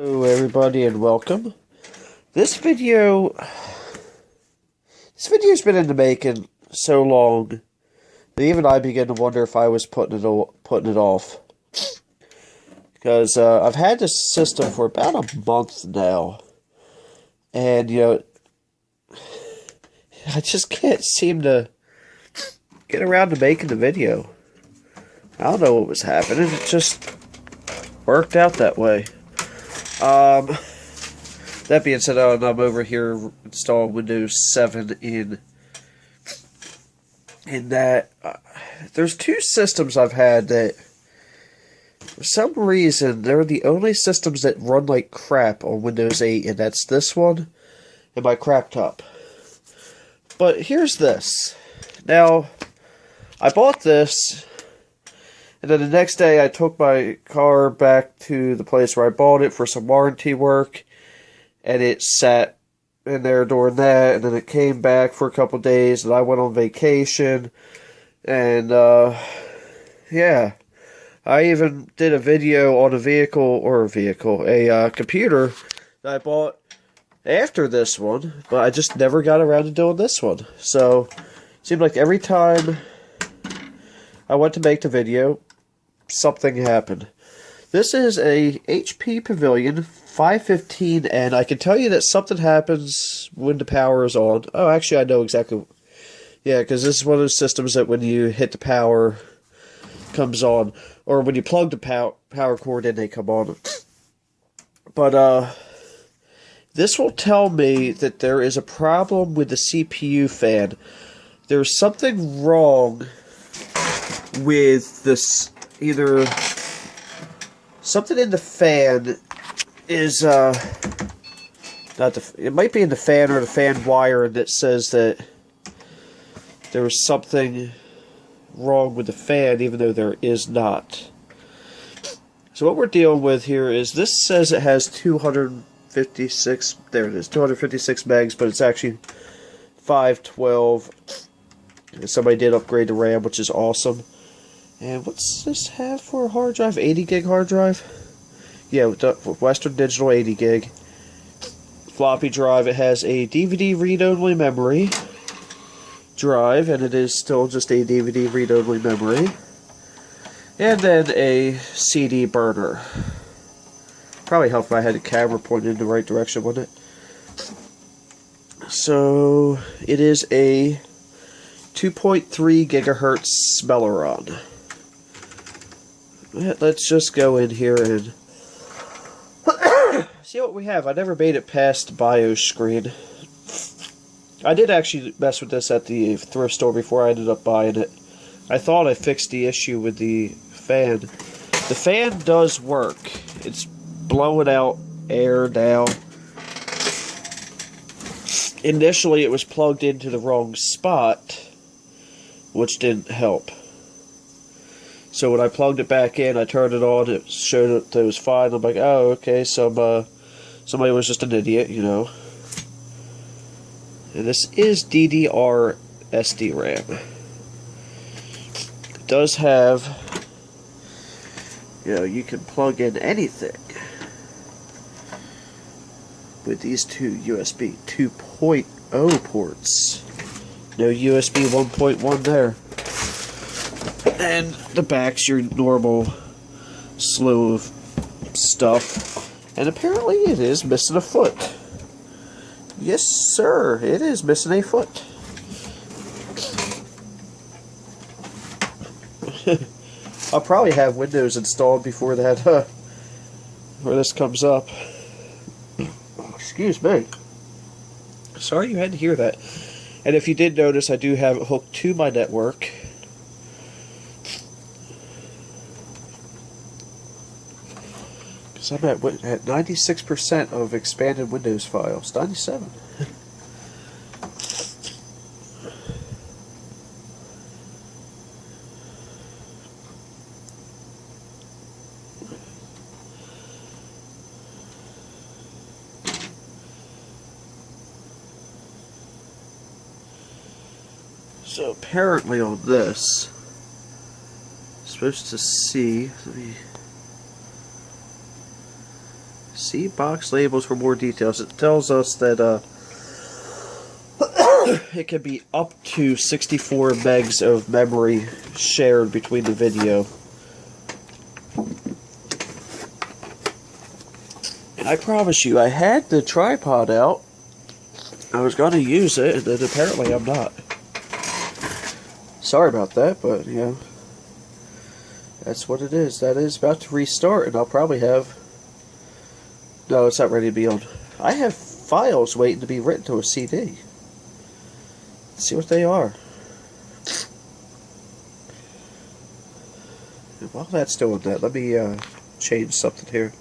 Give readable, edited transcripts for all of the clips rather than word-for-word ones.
Hello everybody and welcome. This video's been in the making so long that even I begin to wonder if I was putting it off. Because I've had this system for about a month now. And I just can't seem to get around to making the video. I don't know what was happening, it just worked out that way. That being said, I'm over here installing Windows 7 in that. There's two systems I've had that, for some reason, they're the only systems that run like crap on Windows 8, and that's this one and my crap top. But here's this. Now, I bought this, and then the next day I took my car back to the place where I bought it for some warranty work, and it sat in there during that, and then it came back for a couple days, and I went on vacation, and yeah, I even did a video on a computer that I bought after this one, but I just never got around to doing this one. So, it seemed like every time I went to make the video, something happened. This is a HP Pavilion 515, and I can tell you that something happens when the power is on. Oh, actually, I know exactly. Yeah, because this is one of those systems that when you hit the power, comes on. Or when you plug the power cord in, they come on. But, this will tell me that there is a problem with the CPU fan. There's something wrong with this. Either something in the fan is it might be in the fan or the fan wire that says that there is something wrong with the fan, even though there is not. So what we're dealing with here is, this says it has 256, there it is, 256 megs, but it's actually 512. Somebody did upgrade the RAM, which is awesome. And what's this have for a hard drive? 80 gig hard drive? Yeah, with Western Digital 80 gig. Floppy drive. It has a DVD read-only memory drive, and it is still just a DVD read-only memory. And then a CD burner. Probably help if I had the camera pointed in the right direction, wouldn't it? So, it is a 2.3 gigahertz Celeron. Let's just go in here and see what we have. I never made it past the BIOS screen. I did actually mess with this at the thrift store before I ended up buying it. I thought I fixed the issue with the fan. The fan does work. It's blowing out air now. Initially it was plugged into the wrong spot, which didn't help. So when I plugged it back in, I turned it on, it showed that it was fine. I'm like, oh, okay, somebody was just an idiot, you know. And this is DDR SD-RAM. It does have, you can plug in anything with these two USB 2.0 ports. No USB 1.1 there. And the back's your normal slew of stuff. And apparently it is missing a foot. Yes, sir, it is missing a foot. I'll probably have Windows installed before that, where this comes up. Excuse me. Sorry you had to hear that. And if you did notice, I do have it hooked to my network. Because I'm at 96% of expanded Windows files. 97. So apparently on this, I'm supposed to see, let me See box labels for more details. It tells us that it can be up to 64 megs of memory shared between the video. And I promise you, I had the tripod out. I was going to use it, and then apparently I'm not. Sorry about that, but, you know, that's what it is. That is about to restart, and I'll probably have... No, it's not ready to be on. I have files waiting to be written to a CD. Let's see what they are. And while that's doing that, let me change something here.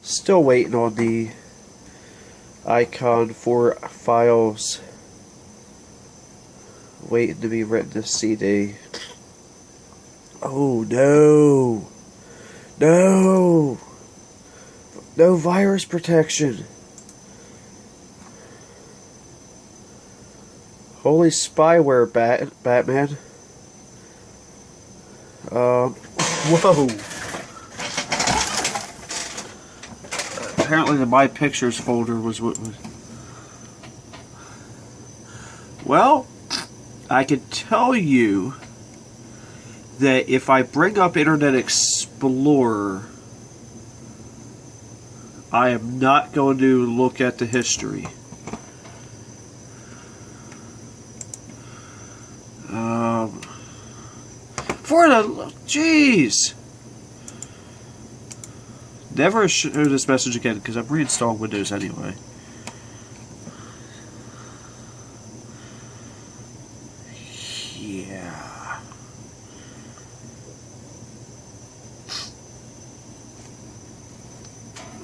Still waiting on the icon for files waiting to be written to CD. Oh no! No! No virus protection! Holy spyware, Batman. Whoa! Apparently the My Pictures folder was what was... Well, I can tell you that if I bring up Internet Explorer, I am not going to look at the history. For the... Jeez! Never show this message again, because I'm reinstalling Windows anyway. Yeah.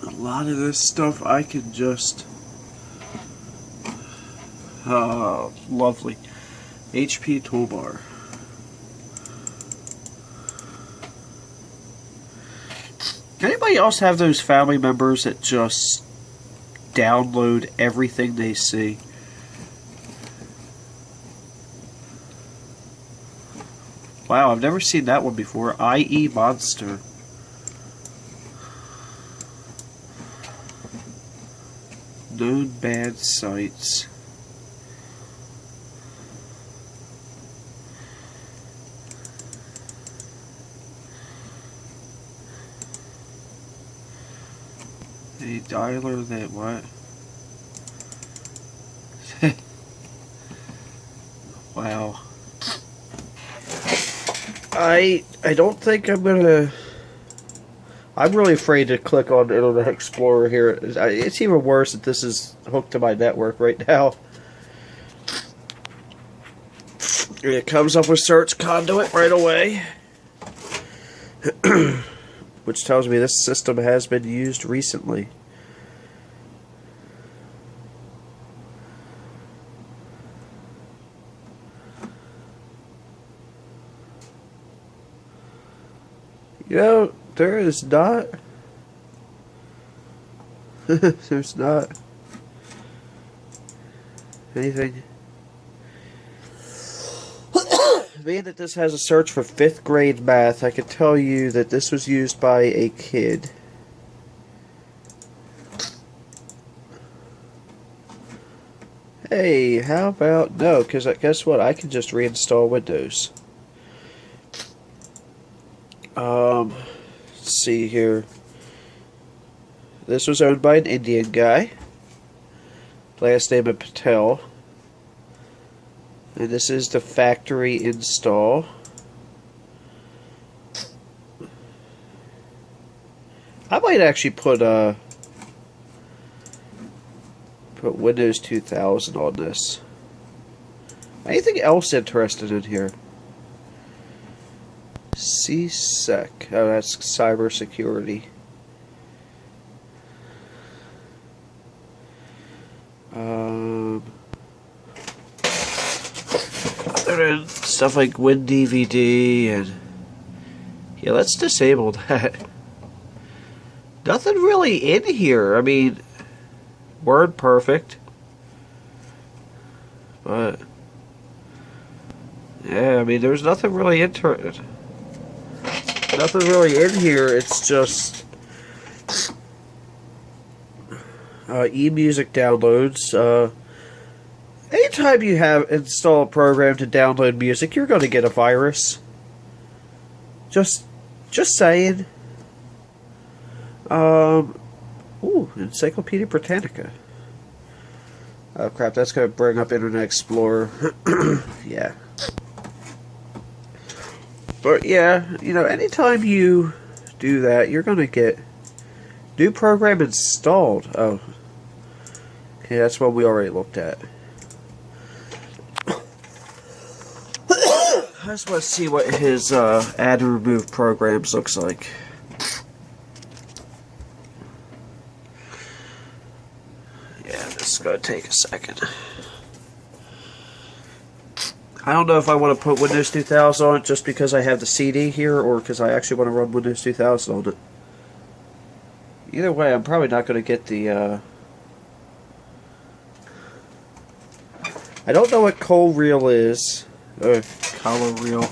A lot of this stuff I can just... Oh, lovely. HP toolbar. Anybody else have those family members that just download everything they see? Wow, I've never seen that one before. IE Monster. Known bad sites. A dialer that what? Wow. I don't think I'm gonna... I'm really afraid to click on Internet Explorer here. It's even worse that this is hooked to my network right now. It comes up with search conduit right away. Which tells me this system has been used recently. You know, there is not. There's not anything. Being that this has a search for 5th grade math, I can tell you that this was used by a kid. Hey, how about no? Because guess what? I can just reinstall Windows. Let's see here. This was owned by an Indian guy. Last name of Patel. And this is the factory install. I might actually put Windows 2000 on this. Anything else interested in here? CSEC. Oh, that's cybersecurity. Stuff like WinDVD and yeah, let's disable that. Nothing really in here. I mean, Word perfect, but yeah, I mean, there's nothing really nothing really in here. It's just eMusic downloads. Anytime you have install a program to download music, you're going to get a virus. Just saying. Ooh, Encyclopedia Britannica. Oh crap, that's going to bring up Internet Explorer. Yeah. But yeah, you know, anytime you do that, you're going to get new program installed. Oh. Okay, that's what we already looked at. I just want to see what his add and remove programs looks like. Yeah, this is going to take a second. I don't know if I want to put Windows 2000 on it just because I have the CD here, or because I actually want to run Windows 2000 on it. Either way, I'm probably not going to get the... I don't know what ColReal is. ColReal.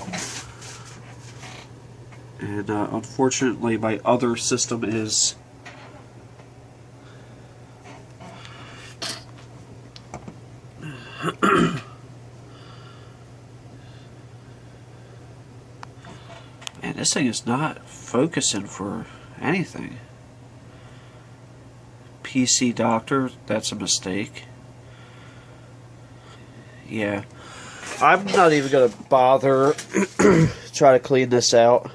And unfortunately, my other system is... Man, this thing is not focusing for anything. PC Doctor, that's a mistake. Yeah. I'm not even going to bother try to clean this out.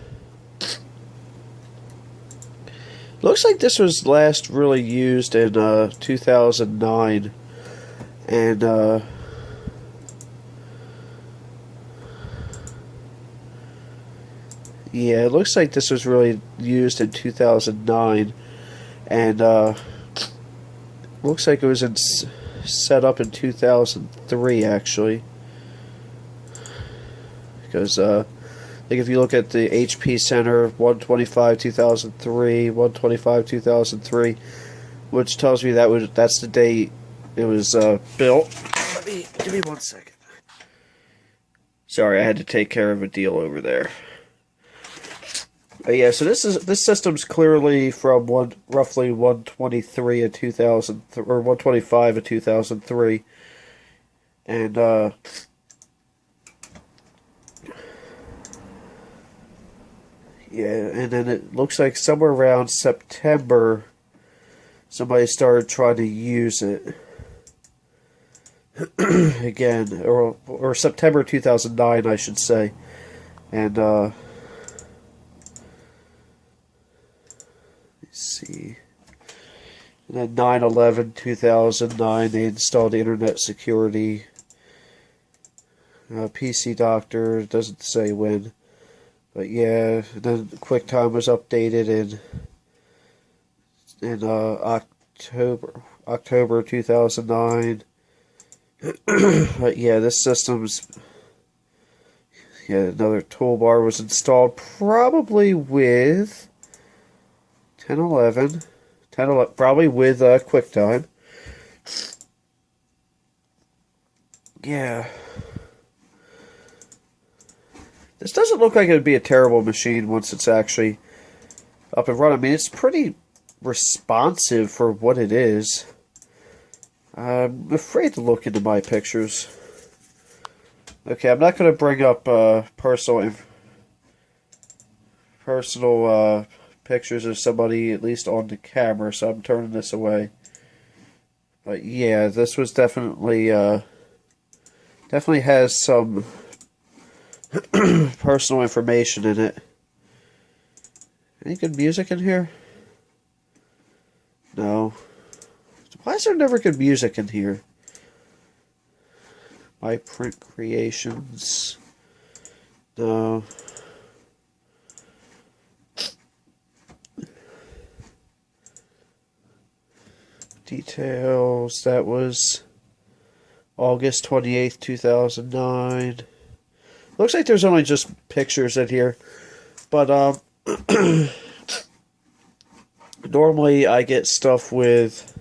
Looks like this was last really used in 2009. And yeah, it looks like this was really used in 2009. And looks like it was set up in 2003 actually. Because like if you look at the HP Center 125 2003, 125 2003, which tells me that's the date it was built. Give me 1 second. Sorry, I had to take care of a deal over there. Yeah, so this system's clearly from roughly 123 of 2000 or 125 of 2003, and yeah, and then it looks like somewhere around September, somebody started trying to use it again, or September 2009, I should say, and let's see, and then 9/11/2009, they installed Internet Security. PC Doctor doesn't say when. But yeah, then QuickTime was updated in October 2009. But yeah, this system's another toolbar was installed probably with 10/11, probably with QuickTime. Yeah. This doesn't look like it would be a terrible machine once it's actually up and running. I mean, it's pretty responsive for what it is. I'm afraid to look into my pictures. Okay, I'm not going to bring up personal pictures of somebody, at least on the camera, so I'm turning this away. But yeah, this was definitely has some personal information in it. Any good music in here? No. Why is there never good music in here? My print creations. No. Details. That was August 28th, 2009. Looks like there's only just pictures in here, but normally I get stuff with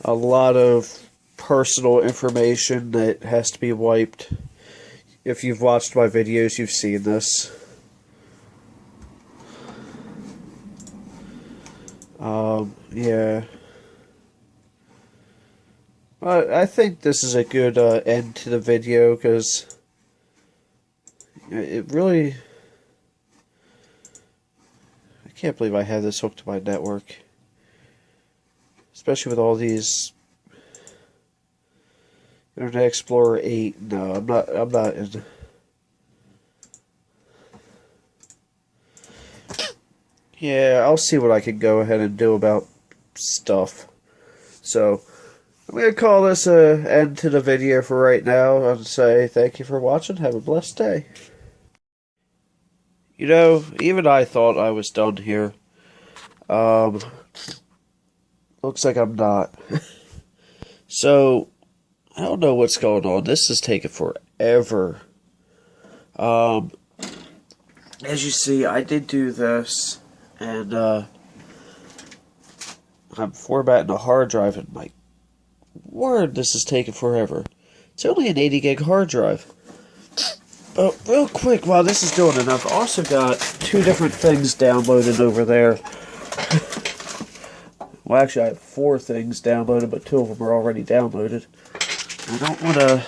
a lot of personal information that has to be wiped. If you've watched my videos, you've seen this. Yeah. I think this is a good end to the video, because it really... I can't believe I have this hooked to my network. Especially with all these... Internet Explorer 8. No, I'm not in... Yeah, I'll see what I can go ahead and do about stuff. So, I'm going to call this an end to the video for right now. I'll say thank you for watching. Have a blessed day. You know, even I thought I was done here. Looks like I'm not. So, I don't know what's going on. This is taking forever. As you see, I did do this. And, I'm formatting a hard drive, and my word, this is taking forever. It's only an 80 gig hard drive. But real quick, while this is doing it, I've also got 2 different things downloaded over there. Well, actually, I have 4 things downloaded, but 2 of them are already downloaded. I don't want to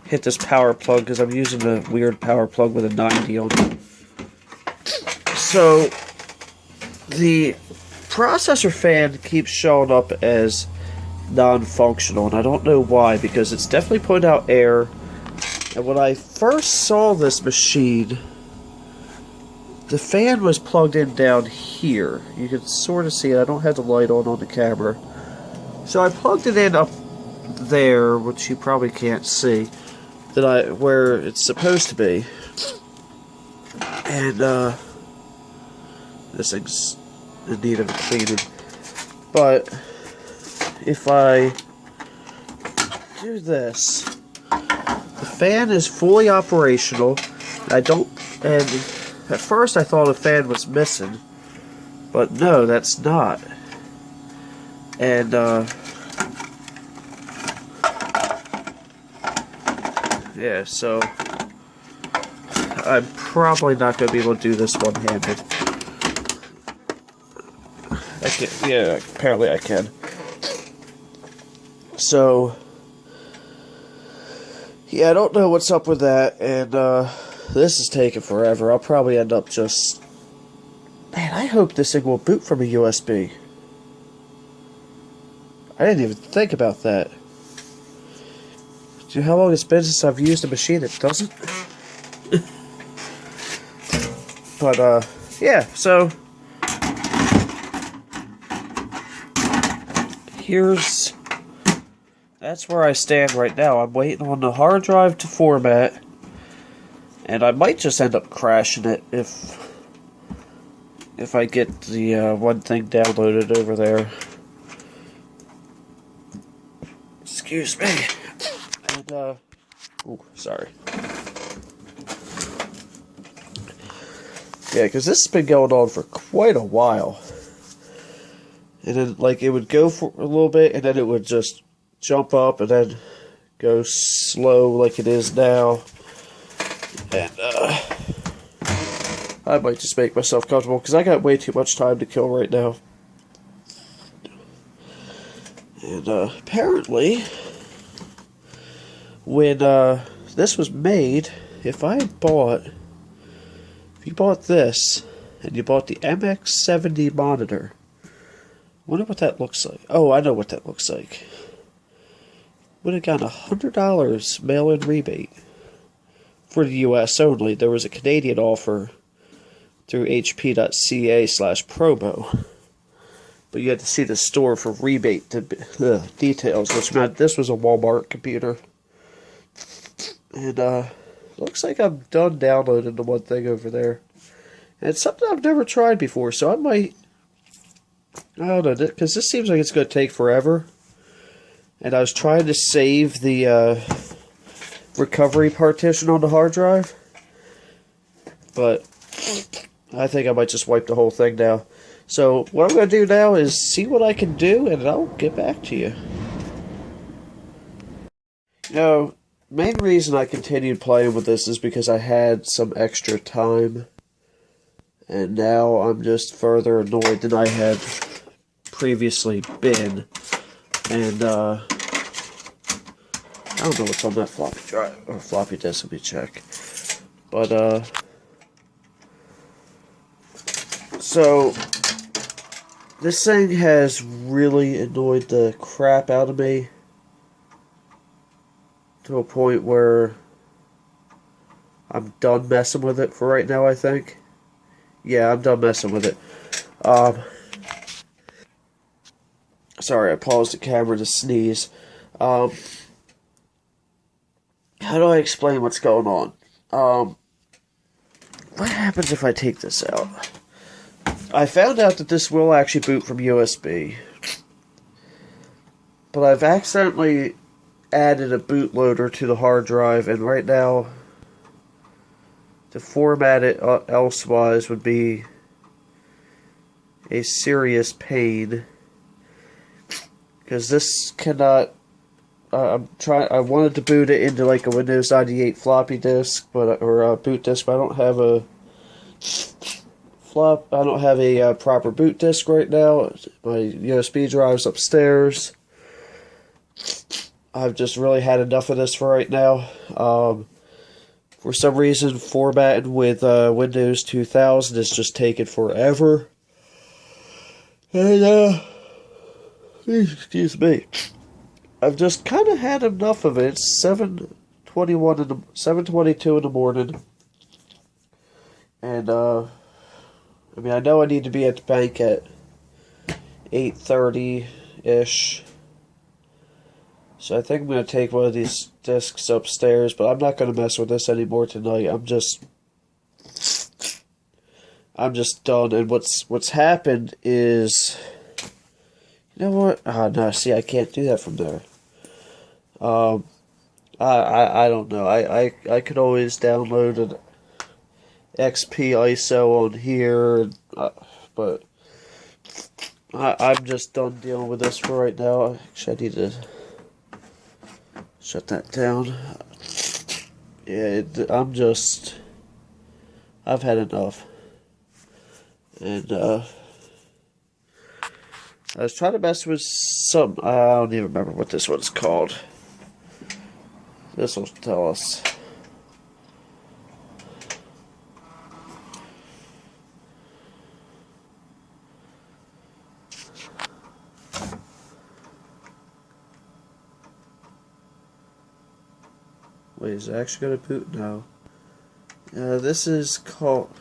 hit this power plug because I'm using a weird power plug with a 90 on it. So, the processor fan keeps showing up as non-functional, and I don't know why, because it's definitely putting out air. And when I first saw this machine, the fan was plugged in down here. You can sort of see it. I don't have the light on the camera. So I plugged it in up there, which you probably can't see, where it's supposed to be. And this thing's in need of cleaning. But if I do this, the fan is fully operational. And at first I thought the fan was missing, but no, that's not. And yeah, so I'm probably not going to be able to do this one-handed. Yeah, apparently I can. So, yeah, I don't know what's up with that, and this is taking forever. I'll probably end up just... Man, I hope this thing will boot from a USB. I didn't even think about that. Do you know how long it's been since I've used a machine that doesn't? But, yeah, so... That's where I stand right now. I'm waiting on the hard drive to format, and I might just end up crashing it if I get the one thing downloaded over there. Excuse me. And oh, sorry. Yeah, because this has been going on for quite a while. And then, like, it would go for a little bit, and then it would just jump up, and then go slow like it is now. And, I might just make myself comfortable, because I got way too much time to kill right now. And, apparently, when, this was made, if you bought this, and you bought the MX70 monitor, I wonder what that looks like. Oh, I know what that looks like. Would have gotten $100 mail-in rebate for the U.S. only. There was a Canadian offer through hp.ca/promo, but you had to see the store for rebate details, which meant this was a Walmart computer. And looks like I'm done downloading the one thing over there. And it's something I've never tried before, so I might... I don't know, because this seems like it's going to take forever. And I was trying to save the recovery partition on the hard drive. But I think I might just wipe the whole thing now. So what I'm going to do now is see what I can do, and I'll get back to you. You know, main reason I continued playing with this is because I had some extra time. And now I'm just further annoyed than I had previously been. And I don't know what's on that floppy drive or floppy disk. Let me check. But so this thing has really annoyed the crap out of me to a point where I'm done messing with it for right now, I think. Yeah, I'm done messing with it. Sorry, I paused the camera to sneeze. How do I explain what's going on? What happens if I take this out? I found out that this will actually boot from USB. But I've accidentally added a bootloader to the hard drive, and right now to format it elsewise would be a serious pain, because this cannot. I wanted to boot it into like a Windows 98 floppy disk, or a boot disk, but I don't have a proper boot disk right now. My USB drive's upstairs. I've just really had enough of this for right now. For some reason, formatting with Windows 2000 is just taking forever. And, excuse me. I've just kind of had enough of it. It's 7:22 in the morning. And, I mean, I know I need to be at the bank at 8:30-ish. So I think I'm going to take one of these discs upstairs, but I'm not going to mess with this anymore tonight. I'm just done. And what's happened is, you know what? Oh no, see, I can't do that from there. I don't know. I could always download an XP ISO on here, but I'm just done dealing with this for right now. Actually, I need to shut that down. Yeah, I've had enough. And, I was trying to mess with some, I don't even remember what this one's called. This will tell us. Wait, is it actually going to boot? No. This is called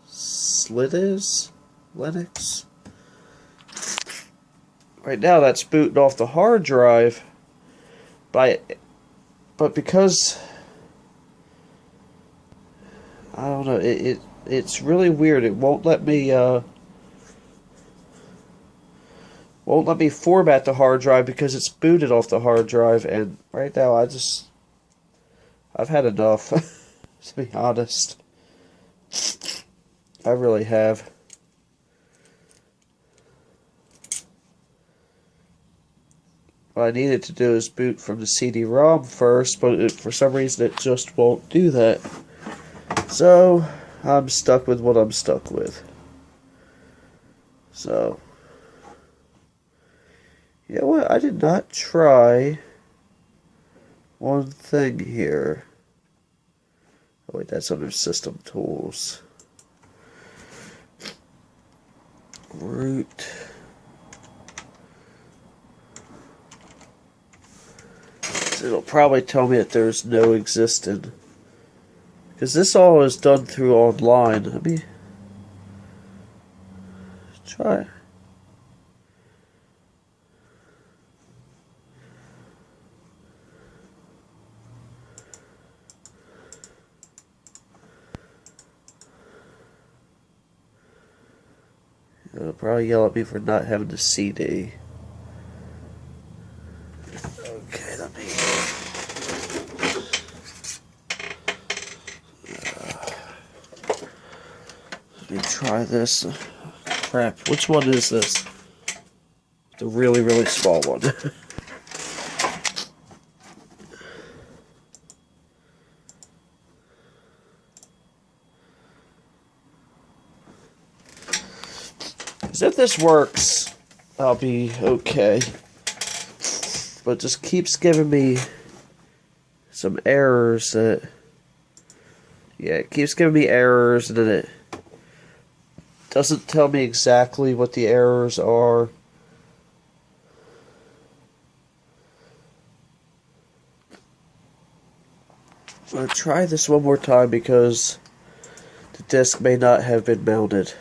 Slides Linux. Right now that's booting off the hard drive, but because I don't know, it's really weird. It won't let me format the hard drive because it's booted off the hard drive, and right now I've had enough. To be honest, I really have. What I needed to do is boot from the CD-ROM first, but for some reason it just won't do that. So I'm stuck with what I'm stuck with. So, you know what? I did not try one thing here. Oh wait, that's under System Tools. Root. It'll probably tell me that there's no existing. Because this all is done through online. Let me try. It'll probably yell at me for not having the CD. Okay, let me try this. Crap, which one is this? The really, really small one. Because if this works, I'll be okay. But it just keeps giving me some errors that... Yeah, it keeps giving me errors, and then it doesn't tell me exactly what the errors are. I'm going to try this one more time because the disc may not have been mounted.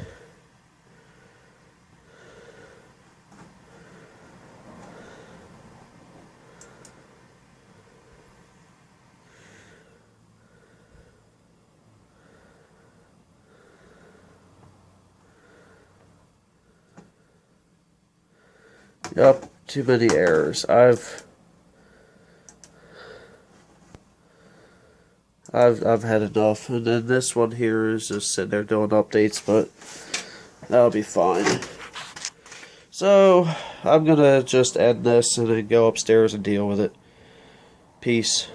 Yup, too many errors. I've had enough. And then this one here is just sitting there doing updates, but that'll be fine. So I'm gonna just end this and then go upstairs and deal with it. Peace.